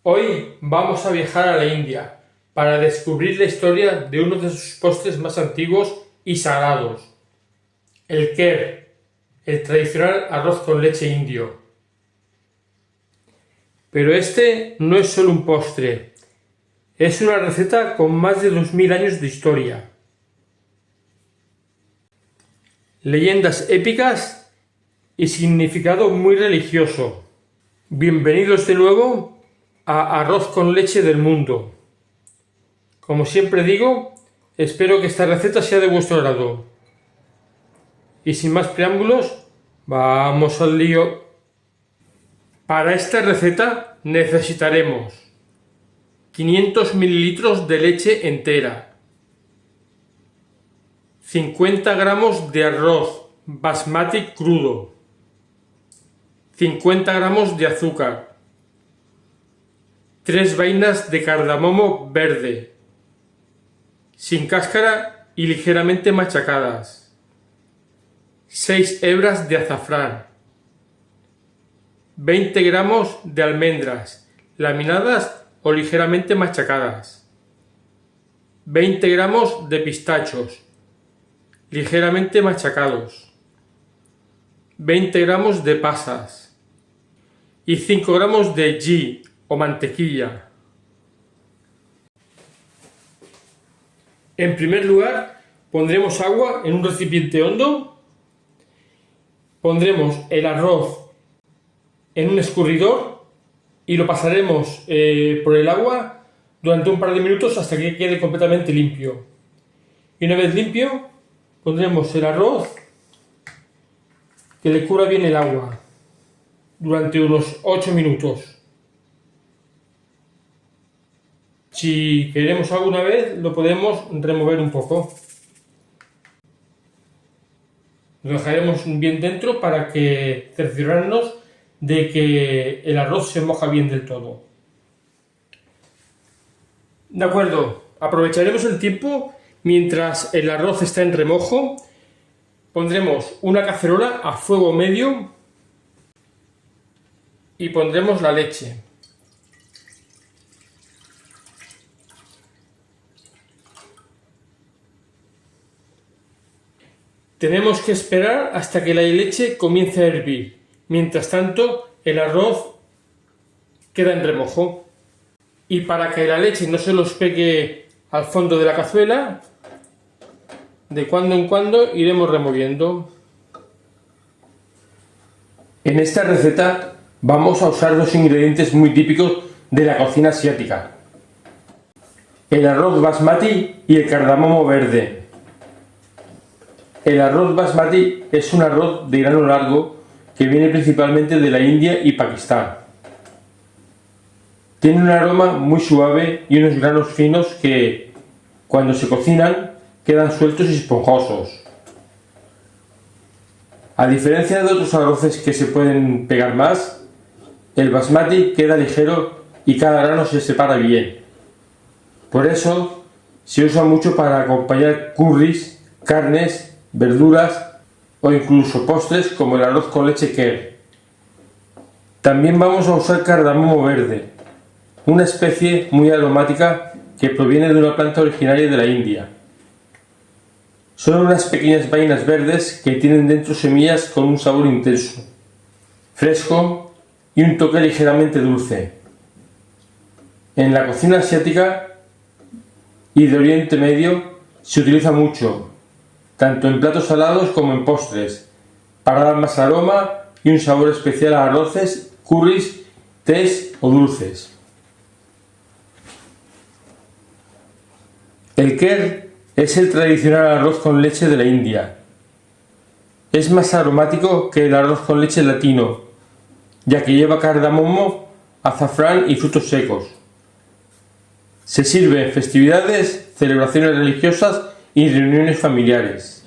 Hoy vamos a viajar a la India para descubrir la historia de uno de sus postres más antiguos y sagrados, el kher, el tradicional arroz con leche indio. Pero este no es solo un postre, es una receta con más de 2000 años de historia. Leyendas épicas y significado muy religioso. Bienvenidos de nuevo a Arroz con Leche del Mundo. Como siempre digo, espero que esta receta sea de vuestro agrado. Y sin más preámbulos, vamos al lío. Para esta receta necesitaremos 500 ml de leche entera, 50 gramos de arroz basmati crudo, 50 gramos de azúcar, 3 vainas de cardamomo verde, sin cáscara y ligeramente machacadas, 6 hebras de azafrán, 20 gramos de almendras, laminadas o ligeramente machacadas, 20 gramos de pistachos, ligeramente machacados, 20 gramos de pasas y 5 gramos de ghee o mantequilla. En primer lugar, pondremos agua en un recipiente hondo, pondremos el arroz en un escurridor y lo pasaremos por el agua durante un par de minutos hasta que quede completamente limpio. Y una vez limpio, pondremos el arroz que le cubra bien el agua durante unos 8 minutos. Si queremos alguna vez, lo podemos remover un poco. Lo dejaremos bien dentro para que cerciorarnos de que el arroz se moja bien del todo. De acuerdo, aprovecharemos el tiempo mientras el arroz está en remojo. Pondremos una cacerola a fuego medio y pondremos la leche. Tenemos que esperar hasta que la leche comience a hervir. Mientras tanto, el arroz queda en remojo. Y para que la leche no se los pegue al fondo de la cazuela, de cuando en cuando iremos removiendo. En esta receta vamos a usar dos ingredientes muy típicos de la cocina asiática: el arroz basmati y el cardamomo verde. El arroz basmati es un arroz de grano largo que viene principalmente de la India y Pakistán. Tiene un aroma muy suave y unos granos finos que, cuando se cocinan, quedan sueltos y esponjosos. A diferencia de otros arroces que se pueden pegar más, el basmati queda ligero y cada grano se separa bien. Por eso se usa mucho para acompañar curries, carnes, verduras o incluso postres como el arroz con leche kher. También vamos a usar cardamomo verde, una especie muy aromática que proviene de una planta originaria de la India. Son unas pequeñas vainas verdes que tienen dentro semillas con un sabor intenso, fresco y un toque ligeramente dulce. En la cocina asiática y de Oriente Medio se utiliza mucho, tanto en platos salados como en postres, para dar más aroma y un sabor especial a arroces, curries, tés o dulces. El kher es el tradicional arroz con leche de la India. Es más aromático que el arroz con leche latino, ya que lleva cardamomo, azafrán y frutos secos. Se sirve en festividades, celebraciones religiosas y reuniones familiares.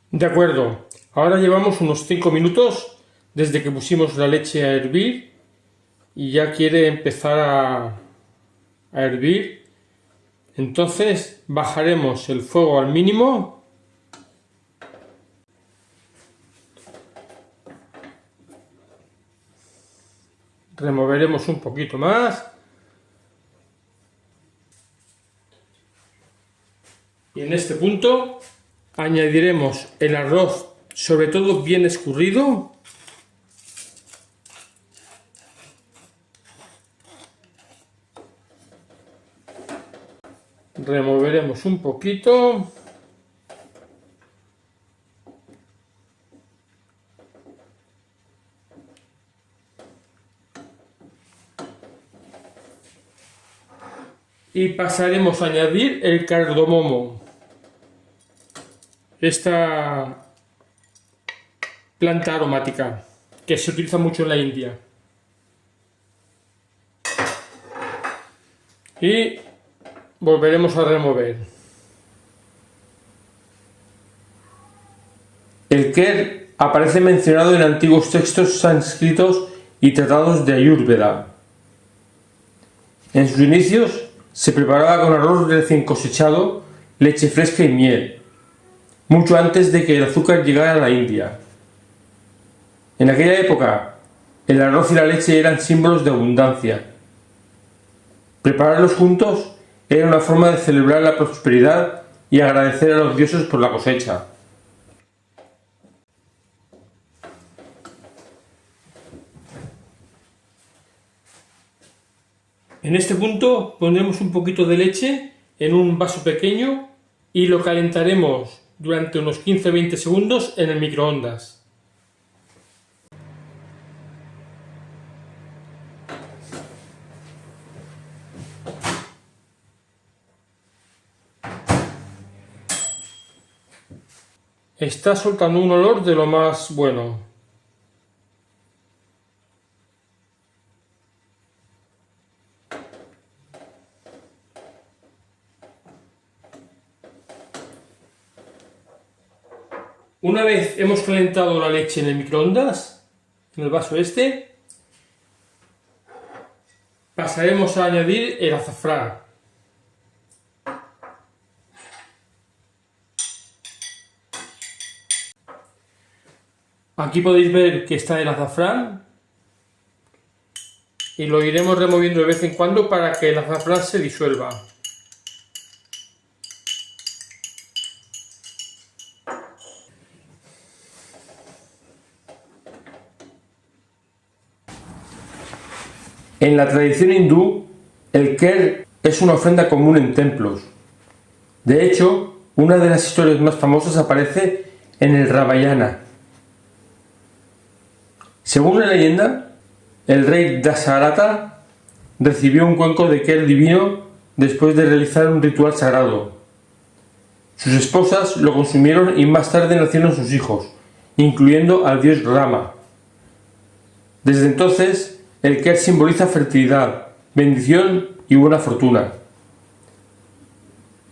De acuerdo, ahora llevamos unos 5 minutos desde que pusimos la leche a hervir y ya quiere empezar a hervir. Entonces bajaremos el fuego al mínimo Removeremos un poquito más. Y en este punto añadiremos el arroz, sobre todo bien escurrido. Removeremos un poquito. Y pasaremos a añadir el cardamomo. Esta planta aromática que se utiliza mucho en la India. Y volveremos a remover. El Kher aparece mencionado en antiguos textos sánscritos y tratados de Ayurveda. En sus inicios se preparaba con arroz recién cosechado, leche fresca y miel, mucho antes de que el azúcar llegara a la India. En aquella época, el arroz y la leche eran símbolos de abundancia. Prepararlos juntos era una forma de celebrar la prosperidad y agradecer a los dioses por la cosecha. En este punto pondremos un poquito de leche en un vaso pequeño y lo calentaremos durante unos 15-20 segundos en el microondas. Está soltando un olor de lo más bueno. Una vez hemos calentado la leche en el microondas, en el vaso este, pasaremos a añadir el azafrán. Aquí podéis ver que está el azafrán y lo iremos removiendo de vez en cuando para que el azafrán se disuelva. En la tradición hindú, el Kher es una ofrenda común en templos. De hecho, una de las historias más famosas aparece en el Ramayana. Según la leyenda, el rey Dasarata recibió un cuenco de Kher divino después de realizar un ritual sagrado. Sus esposas lo consumieron y más tarde nacieron sus hijos, incluyendo al dios Rama. Desde entonces, el Kher simboliza fertilidad, bendición y buena fortuna.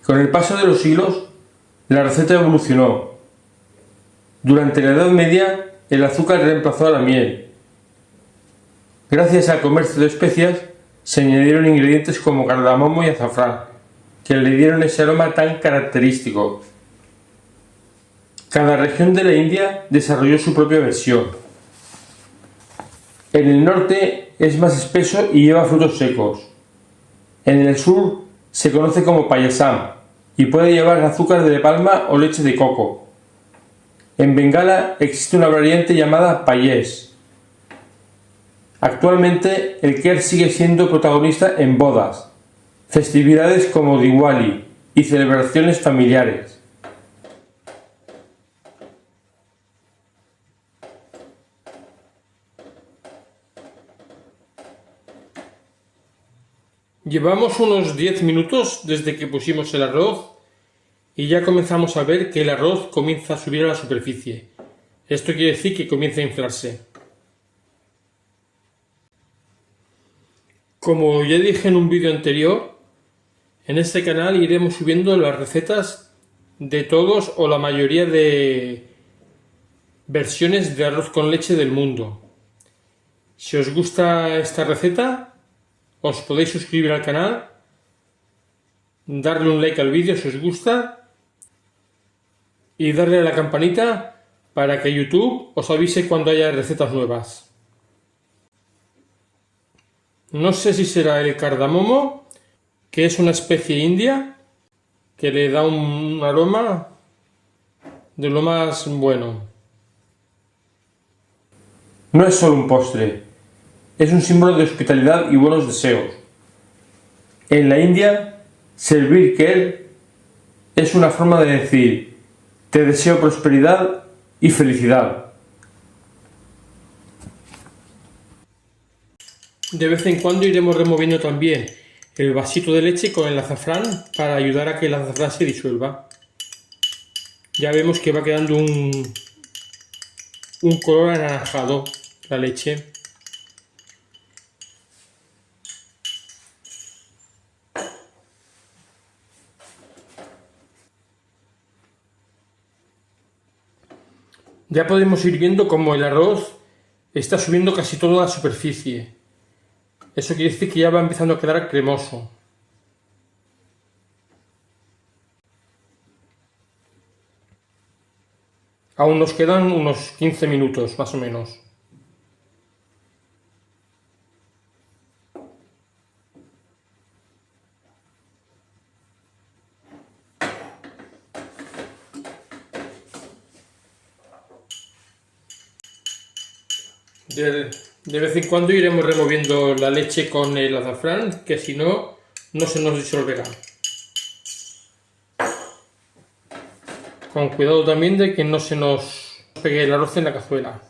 Con el paso de los siglos, la receta evolucionó. Durante la Edad Media, el azúcar reemplazó a la miel. Gracias al comercio de especias, se añadieron ingredientes como cardamomo y azafrán, que le dieron ese aroma tan característico. Cada región de la India desarrolló su propia versión. En el norte es más espeso y lleva frutos secos. En el sur se conoce como payasam y puede llevar azúcar de palma o leche de coco. En Bengala existe una variante llamada payés. Actualmente el Kher sigue siendo protagonista en bodas, festividades como Diwali y celebraciones familiares. Llevamos unos 10 minutos desde que pusimos el arroz y ya comenzamos a ver que el arroz comienza a subir a la superficie. Esto quiere decir que comienza a inflarse. Como ya dije en un vídeo anterior, en este canal iremos subiendo las recetas de todos o la mayoría de versiones de arroz con leche del mundo. Si os gusta esta receta, os podéis suscribir al canal, darle un like al vídeo si os gusta y darle a la campanita para que YouTube os avise cuando haya recetas nuevas. No sé si será el cardamomo, que es una especie india, que le da un aroma de lo más bueno. No es solo un postre, es un símbolo de hospitalidad y buenos deseos. En la India, servir kher es una forma de decir te deseo prosperidad y felicidad. De vez en cuando iremos removiendo también el vasito de leche con el azafrán para ayudar a que el azafrán se disuelva. Ya vemos que va quedando un color anaranjado la leche. Ya podemos ir viendo cómo el arroz está subiendo casi toda la superficie. Eso quiere decir que ya va empezando a quedar cremoso. Aún nos quedan unos 15 minutos, más o menos. De vez en cuando iremos removiendo la leche con el azafrán, que si no, no se nos disolverá. Con cuidado también de que no se nos pegue el arroz en la cazuela.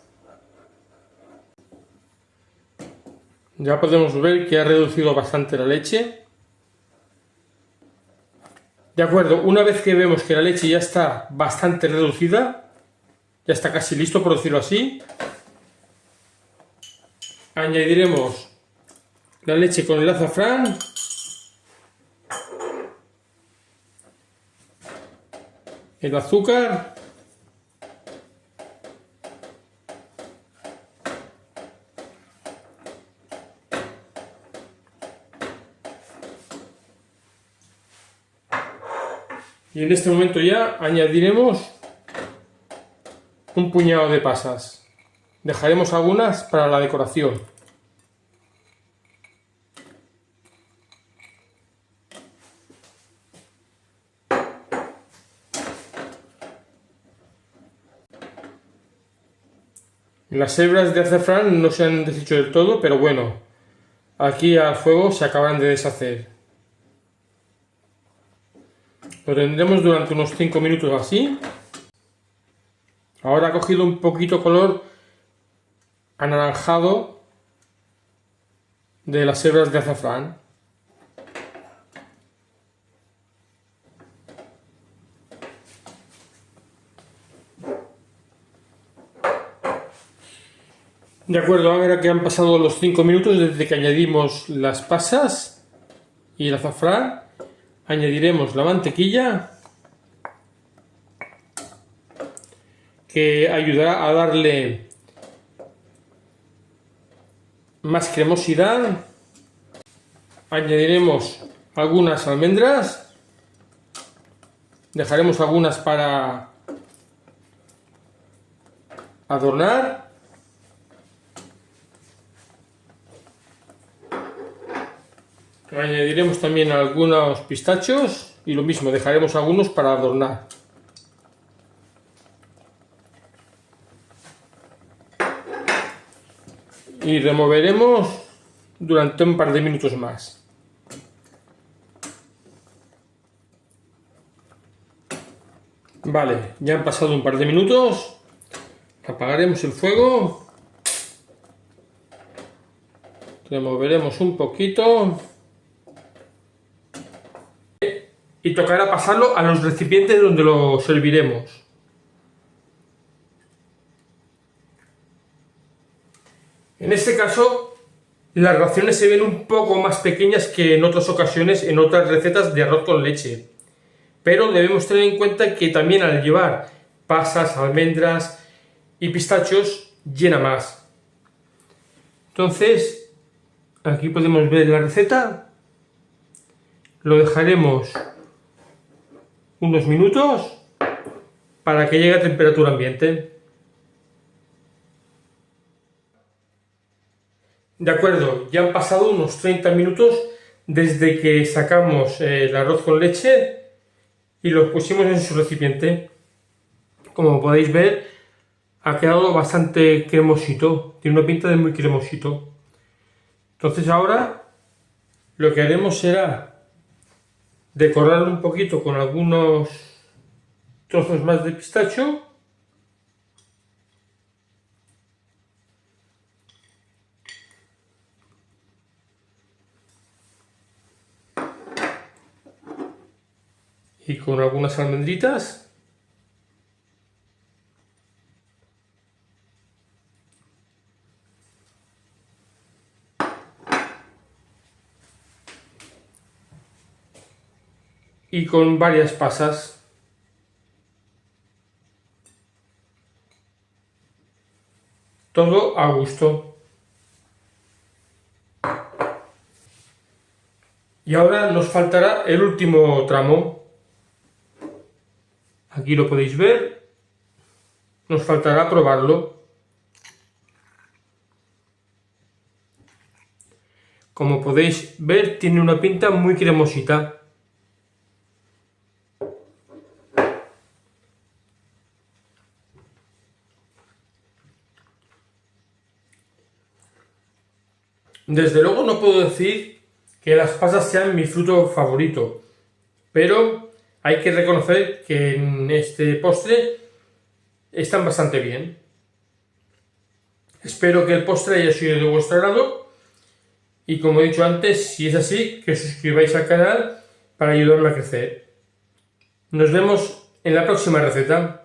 Ya podemos ver que ha reducido bastante la leche. De acuerdo, una vez que vemos que la leche ya está bastante reducida, ya está casi listo por decirlo así, añadiremos la leche con el azafrán, el azúcar, y en este momento ya añadiremos un puñado de pasas. Dejaremos algunas para la decoración. Las hebras de azafrán no se han deshecho del todo, pero bueno, aquí al fuego se acaban de deshacer. Lo tendremos durante unos 5 minutos así. Ahora ha cogido un poquito color anaranjado de las hebras de azafrán. De acuerdo, ahora que han pasado los 5 minutos desde que añadimos las pasas y el azafrán, añadiremos la mantequilla, que ayudará a darle más cremosidad. Añadiremos algunas almendras, dejaremos algunas para adornar. Añadiremos también algunos pistachos y lo mismo, dejaremos algunos para adornar. Y removeremos durante un par de minutos más. Vale, ya han pasado un par de minutos. Apagaremos el fuego. Removeremos un poquito. Y tocará pasarlo a los recipientes donde lo serviremos. En este caso, las raciones se ven un poco más pequeñas que en otras ocasiones, en otras recetas de arroz con leche. Pero debemos tener en cuenta que también al llevar pasas, almendras y pistachos, llena más. Entonces, aquí podemos ver la receta. Lo dejaremos unos minutos para que llegue a temperatura ambiente. De acuerdo, ya han pasado unos 30 minutos desde que sacamos el arroz con leche y lo pusimos en su recipiente. Como podéis ver, ha quedado bastante cremosito, tiene una pinta de muy cremosito. Entonces ahora lo que haremos será decorarlo un poquito con algunos trozos más de pistacho. Y con algunas almendritas. Y con varias pasas. Todo a gusto. Y ahora nos faltará el último tramo. Aquí lo podéis ver. Nos faltará probarlo. Como podéis ver, tiene una pinta muy cremosita. Desde luego no puedo decir que las pasas sean mi fruto favorito, pero hay que reconocer que en este postre están bastante bien. Espero que el postre haya sido de vuestro agrado y, como he dicho antes, si es así, que os suscribáis al canal para ayudarme a crecer. Nos vemos en la próxima receta.